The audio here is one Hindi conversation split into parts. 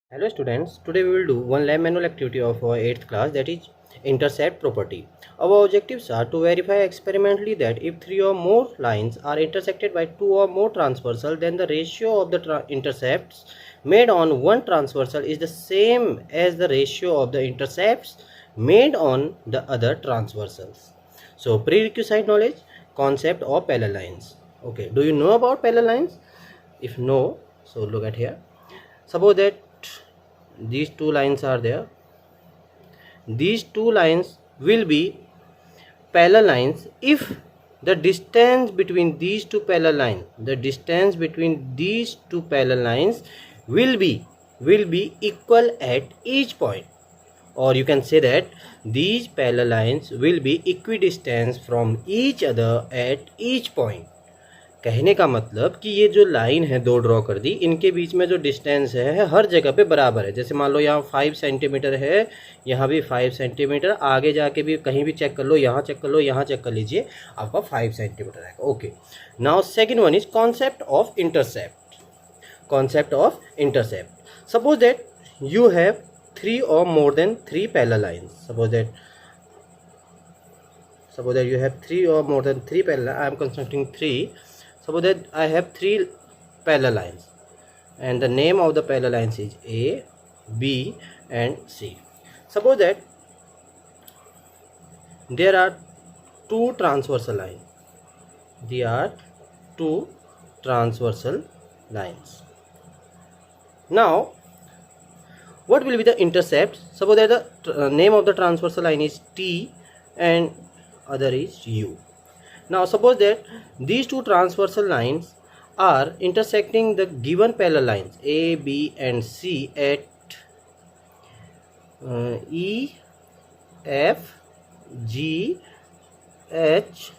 Hello students, today we will do one lab manual activity of our 8th class, that is intercept property. Our objectives are to verify experimentally that if three or more lines are intersected by two or more transversal, then the ratio of the intercepts made on one transversal is the same as the ratio of the intercepts made on the other transversals. So prerequisite knowledge, concept of parallel lines. Okay, do you know about parallel lines? If no, so look at here. Suppose that these two lines are there. These two lines will be parallel lines if the distance between these two parallel lines, will be equal at each point, or you can say that these parallel lines will be equidistant from each other at each point. कहने का मतलब कि ये जो लाइन है दो ड्रॉ कर दी, इनके बीच में जो डिस्टेंस है हर जगह पे बराबर है. जैसे मान लो यहाँ 5 सेंटीमीटर है, यहाँ भी 5 सेंटीमीटर, आगे जाके भी कहीं भी चेक कर लो, यहाँ चेक कर लो, यहाँ चेक कर लीजिए, आपका 5 सेंटीमीटर आएगा. Okay, now second one is concept of intercept. Suppose that you have 3 or more than 3 parallel lines. Suppose that you have 3 or more than 3 parallel. I am constructing 3. Suppose that I have 3 parallel lines and the name of the parallel lines is A, B and C. Suppose that there are two transversal lines. Now what will be the intercept? Suppose that the name of the transversal line is T and other is U. Now suppose that these two transversal lines are intersecting the given parallel lines A, B and C at E, F, G, H,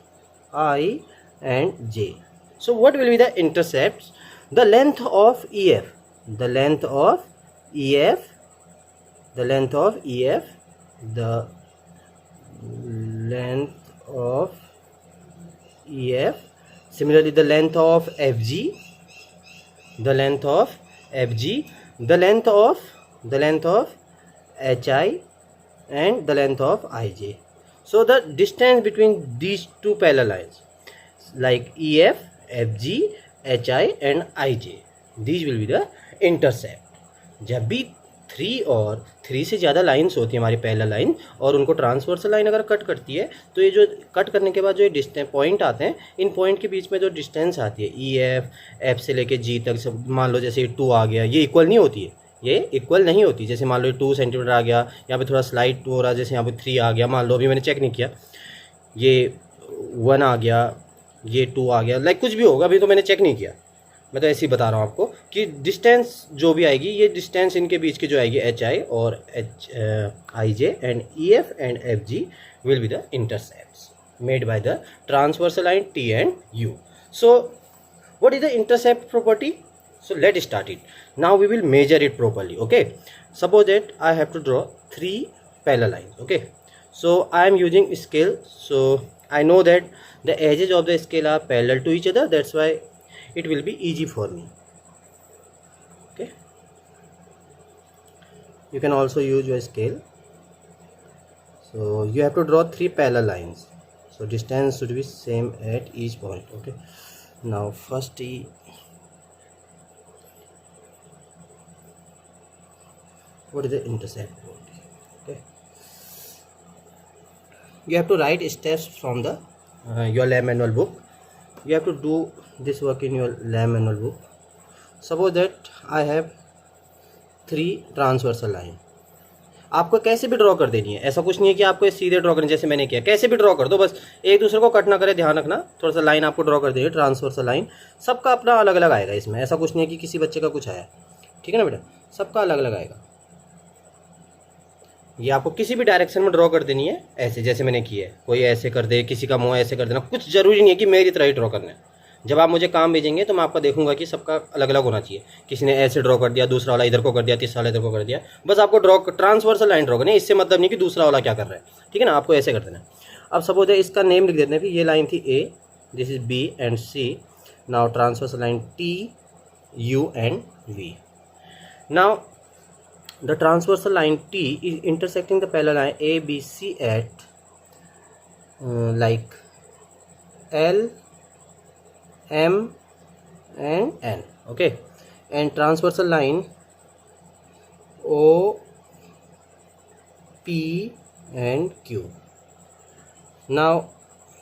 I and J. So what will be the intercepts? The length of EF, the length of EF, the length of EF, similarly the length of FG, the length of HI and the length of IJ. So the distance between these two parallel lines like EF, FG, HI and IJ, these will be the intercept. जब भी 3 और 3 से ज़्यादा लाइन्स होती है हमारी पैरेलल लाइन और उनको ट्रांसवर्सल लाइन अगर कट करती है, तो ये जो कट करने के बाद जो डिस्टेंस पॉइंट आते हैं, इन पॉइंट के बीच में जो डिस्टेंस आती है एफ से लेके जी तक, सब मान लो जैसे 2 आ गया, ये इक्वल नहीं होती है, जैसे मान लो 2 सेंटीमीटर आ गया, यहाँ पे थोड़ा स्लाइड हो रहा है, जैसे यहाँ पे 3 आ गया, मान लो अभी मैंने चेक नहीं किया, ये 1 आ गया, ये 2 आ गया, लाइक कुछ भी होगा, अभी तो मैंने चेक नहीं किया, मैं तो ऐसे ही बता रहा हूँ आपको कि डिस्टेंस जो भी आएगी, ये डिस्टेंस इनके बीच की जो आएगी HI और IJ and EF and FG will be the intercepts made by the transversal line T and U. So what is the intercept property? So let's start it. Now we will measure it properly. Okay, suppose that I have to draw 3 parallel lines. Okay, so I am using scale, so I know that the edges of the scale are parallel to each other, that's why it will be easy for me. Okay, you can also use your scale. So you have to draw 3 parallel lines, so distance should be same at each point. Okay, now first what is the intercept? Okay, you have to write steps from the your lab manual book. You have to do this work in your lab manual book. Suppose that I have 3 transversal line. आपको कैसे भी ड्रॉ कर देनी है, ऐसा कुछ नहीं है कि आपको सीधे ड्रॉ करनी, जैसे मैंने किया, कैसे भी ड्रॉ कर दो, बस एक दूसरे को कट ना करे, ध्यान रखना. थोड़ा सा लाइन आपको ड्रॉ कर देनी, ट्रांसवर्सल लाइन, सबका अपना अलग अलग आएगा इसमें, ऐसा कुछ नहीं है कि किसी बच्चे का कुछ आया, ठीक है ना बेटा, सबका अलग अलग आएगा. ये आपको किसी भी डायरेक्शन में ड्रॉ कर देनी है, ऐसे जैसे मैंने किया है, कोई ऐसे कर दे, किसी का मुँह ऐसे कर देना, कुछ ज़रूरी नहीं है कि मेरी तरह ही ड्रॉ करना है. जब आप मुझे काम भेजेंगे तो मैं आपका देखूंगा कि सबका अलग अलग होना चाहिए, किसी ने ऐसे ड्रॉ कर दिया, दूसरा वाला इधर को कर दिया, तीसरा वाला इधर को कर दिया, बस आपको ट्रांसवर्सल लाइन ड्रॉ करनी है, इससे मतलब नहीं कि दूसरा वाला क्या कर रहा है, ठीक है ना, आपको ऐसे कर देना है. अब सपोज है इसका नेम लिख देते हैं, फिर ये लाइन थी A, this is B and C. Now transversal line T, U and V. Now the transversal line T is intersecting the parallel line A B C at like L, M and N, okay, and transversal line O, P and Q. Now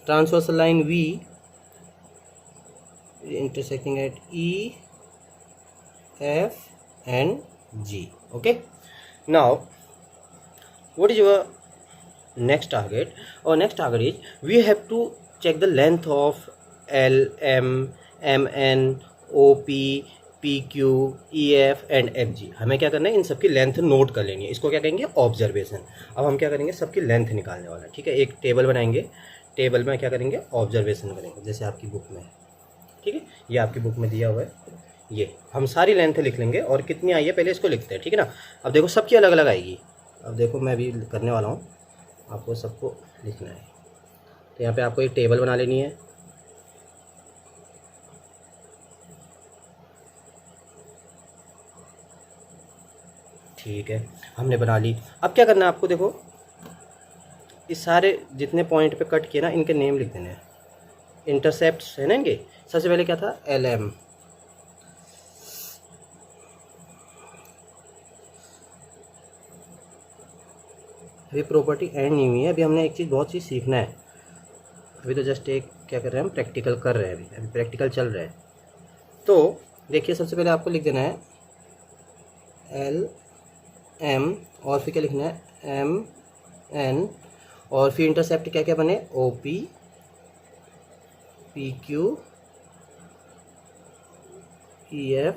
transversal line V intersecting at E, F and G, okay. Now what is your next target? Our next target is we have to check the length of L, M, MN, OP, PQ, EF and FG. हमें क्या करना है, इन सबकी लेंथ नोट कर लेनी है। इसको क्या कहेंगे, ऑब्जर्वेशन। अब हम क्या करेंगे, सबकी लेंथ निकालने वाला है, ठीक है। एक टेबल बनाएंगे, टेबल में क्या करेंगे, ऑब्जर्वेशन करेंगे, जैसे आपकी बुक में, ठीक है। ये आपकी बुक में दिया हुआ है, ये हम सारी लेंथ लिख लेंगे और कितनी आई है पहले इसको लिखते हैं, ठीक है ना। अब देखो सबकी अलग अलग आएगी। अब देखो मैं भी करने वाला हूँ, आपको सबको लिखना है। तो यहाँ पे आपको एक टेबल बना लेनी है, ठीक है, हमने बना ली। अब क्या करना है आपको, देखो इस सारे जितने पॉइंट पे कट किए ना, इनके नेम लिख देने हैं। इंटरसेप्ट्स है ना इनके। सबसे पहले क्या था, LM, अभी प्रॉपर्टी एंड नहीं हुई है। अभी हमने एक चीज़, बहुत चीज़ सीखना है। अभी तो जस्ट एक क्या कर रहे हैं, हम प्रैक्टिकल कर रहे हैं, अभी प्रैक्टिकल चल रहा है। तो देखिए सबसे पहले आपको लिख देना है L, M और फिर क्या लिखना है, M, N और फिर इंटरसेप्ट क्या क्या बने, OP, PQ, EF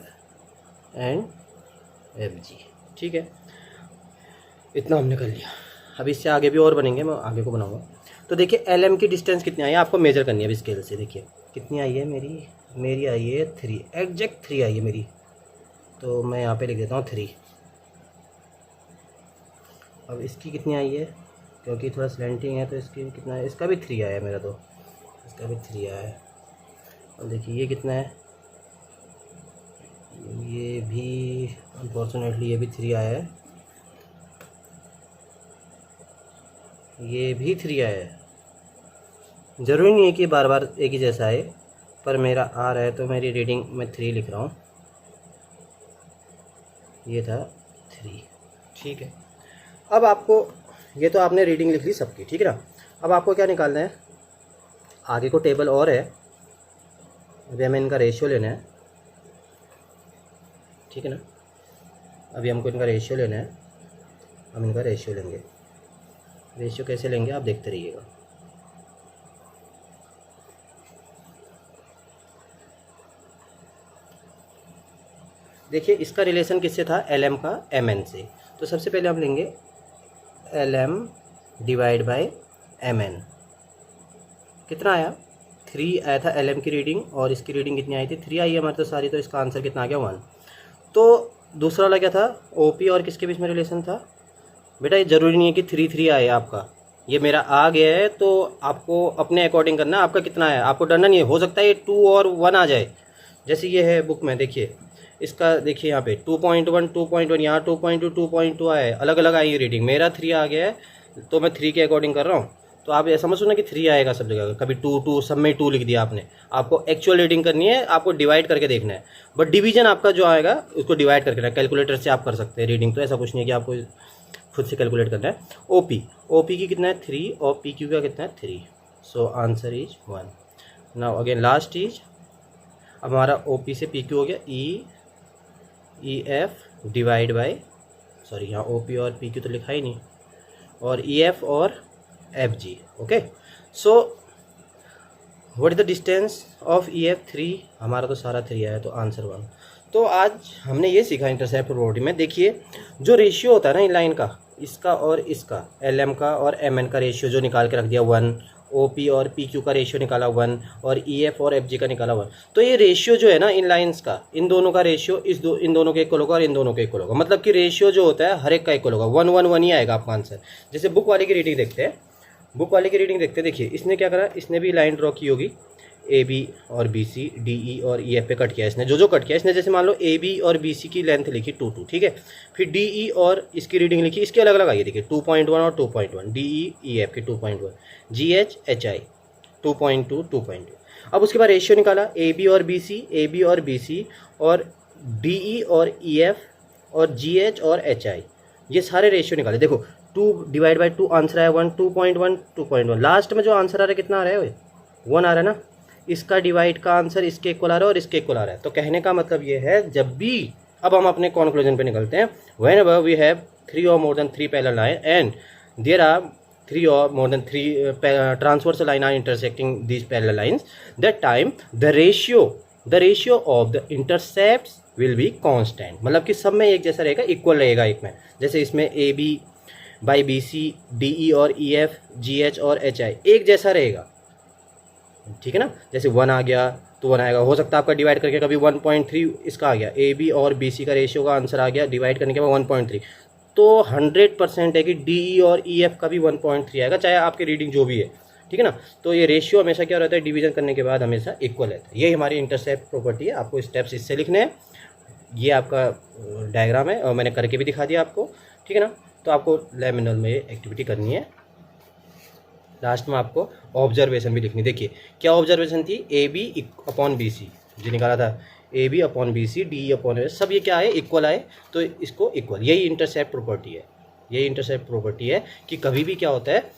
and FG, ठीक है। इतना हमने कर लिया। अब इससे आगे भी और बनेंगे, मैं आगे को बनाऊंगा। तो देखिए LM की डिस्टेंस कितनी आई है, आपको मेजर करनी है अभी स्केल से। देखिए कितनी आई है, मेरी आई है 3, एग्जैक्ट 3 आई है मेरी। तो मैं यहाँ पे लिख देता हूँ 3। अब इसकी कितनी आई है, क्योंकि थोड़ा स्लैंटिंग है तो इसकी कितना है, इसका भी 3 आया है मेरा, तो इसका भी 3 आया है। अब देखिए ये कितना है, ये भी अनफॉर्चुनेटली ये भी 3 आया है, ये भी 3 आया है। ज़रूरी नहीं है कि बार बार एक ही जैसा आए, पर मेरा आ रहा है तो मेरी रीडिंग में 3 लिख रहा हूँ। ये था 3, ठीक है। अब आपको, ये तो आपने रीडिंग लिख ली सबकी, ठीक है ना। अब आपको क्या निकालना है, आगे को टेबल और है, अभी हमें इनका रेशियो लेना है, ठीक है ना। अभी हमको इनका रेशियो लेना है, हम इनका रेशियो लेंगे। रेशियो कैसे लेंगे आप देखते रहिएगा। देखिए इसका रिलेशन किससे था, LM का MN से। तो सबसे पहले हम लेंगे LM डिवाइड बाय MN। कितना आया, 3 आया था LM की रीडिंग, और इसकी रीडिंग कितनी आई थी, 3 आई है हमारे तो सारी। तो इसका आंसर कितना आ गया, 1। तो दूसरा वाला क्या था, OP और किसके बीच में रिलेशन था बेटा। ये ज़रूरी नहीं है कि 3 आए आपका, ये मेरा आ गया है तो आपको अपने अकॉर्डिंग करना है, आपका कितना है आपको डरना नहीं है। हो सकता है ये 2 और 1 आ जाए, जैसे ये है बुक में, देखिए इसका देखिए यहाँ पे 2.1, 2.1, यहाँ 2.2, 2.2 आया है, अलग अलग आई है रीडिंग। मेरा 3 आ गया है तो मैं 3 के अकॉर्डिंग कर रहा हूँ। तो आप ऐसा समझो ना कि 3 आएगा सब जगह, कभी 2 सब में 2 लिख दिया आपने। आपको एक्चुअल रीडिंग करनी है, आपको डिवाइड करके देखना है। बट डिवीजन आपका जो आएगा उसको डिवाइड करके ना, कैलकुलेटर से आप कर सकते हैं रीडिंग। तो ऐसा कुछ नहीं है कि आपको खुद से कैलकुलेट करना है। OP की कितना है, 3 और PQ का कितना है, 3। So answer is 1। Now again last is, अब हमारा OP से PQ हो गया, EF डिवाइड बाय, सॉरी यहाँ OP और PQ तो लिखा ही नहीं, और EF और FG, okay. So what is the distance of EF, 3। हमारा तो सारा 3 आया, तो आंसर 1। तो आज हमने ये सीखा इंटरसेप्ट प्रॉपर्टी में। देखिए जो रेशियो होता है ना इन लाइन का, इसका और इसका, LM का और MN का रेशियो जो निकाल के रख दिया 1, OP और PQ का रेशियो निकाला 1, और EF और FG का निकाला 1। तो ये रेशियो जो है ना इन लाइंस का, इन दोनों का रेशियो इन दोनों के इक्वल होगा और इन दोनों के इक्वल होगा। मतलब कि रेशियो जो होता है हर एक का इक्वल होगा, 1 1 1 ही आएगा आपका आंसर। जैसे बुक वाले की रीडिंग देखते हैं, बुक वाले की रीडिंग देखते हैं। देखिए इसने क्या करा, इसने भी लाइन ड्रॉ की होगी, ए बी और बी सी, डी ई और ई एफ पे कट किया इसने, जो कट किया इसने, जैसे मान लो ए बी और बी सी की लेंथ लिखी 2 ठीक है, फिर डी ई और इसकी रीडिंग लिखी, इसके अलग अलग आइए देखिए 2.1 और 2.1, डी ई ई एफ की 2.1, जी एच एच आई 2.2 2.2। अब उसके बाद रेशियो निकाला ए बी और बी सी, ए बी और बी सी और डी ई और ई एफ और जी एच और एच आई, ये सारे रेशियो निकाले। देखो 2/2 आंसर है 1, 2.1 2.1, लास्ट में जो आंसर आ रहा है कितना आ रहा है, 1 आ रहा है ना, इसका डिवाइड का आंसर इसके इक्वल आ रहा है और इसके इक्वल आ रहा है। तो कहने का मतलब ये है, जब भी, अब हम अपने कंक्लूजन पे निकलते हैं, whenever we have 3 or more than 3 parallel line and there are 3 or more than 3 transversal line are intersecting these parallel lines, that time the ratio of the intercepts will be constant, मतलब कि सब में एक जैसा रहेगा, इक्वल रहेगा एक में। जैसे इसमें A B by B C, D E और ई एफ, जी एच और एच आई एक जैसा रहेगा, ठीक है ना। जैसे 1 आ गया तो 1 आएगा, हो सकता है आपका डिवाइड करके कभी 1.3 इसका आ गया, ए बी और बी सी का रेशियो का आंसर आ गया डिवाइड करने के बाद 1.3, तो 100% है कि डी ई और ई एफ का भी 1.3 आएगा, चाहे आपकी रीडिंग जो भी है, ठीक है ना। तो ये रेशियो हमेशा क्या रहता है, डिवीजन करने के बाद हमेशा इक्वल रहता है। ये हमारी इंटरसेप्ट प्रॉपर्टी है, आपको स्टेप्स इससे लिखने हैं। ये आपका डायग्राम है और मैंने करके भी दिखा दिया आपको, ठीक है ना। तो आपको लैब मैनुअल में ये एक्टिविटी करनी है। लास्ट में आपको ऑब्जर्वेशन भी लिखनी। देखिए क्या ऑब्जर्वेशन थी, A B upon B C जो निकाला था, A B upon B C, D E upon A, सब ये क्या आए, इक्वल आए, तो इसको इक्वल, यही इंटरसेप्ट प्रॉपर्टी है। यही इंटरसेप्ट प्रॉपर्टी है कि कभी भी क्या होता है,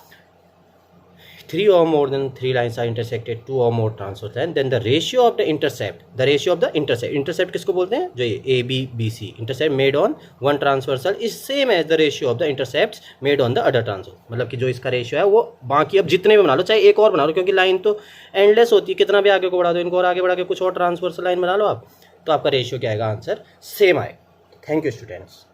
3 or more than 3 lines are intersected, 2 or more transverse lines, then the ratio of the intercept किसको बोलते हैं, जो ये A B B C intercept made on one transversal is same as the ratio of the intercepts made on the other transverse, मतलब कि जो इसका रेशियो है वो बाकी अब जितने भी बना लो, चाहे एक और बना लो, क्योंकि लाइन तो एंडलेस होती है, कितना भी आगे को बढ़ा दो, इनको और आगे बढ़ा के कुछ और ट्रांसवर्सल लाइन बना लो आप, तो आपका रेशियो क्या आएगा, आंसर सेम आएगा। Thank you students.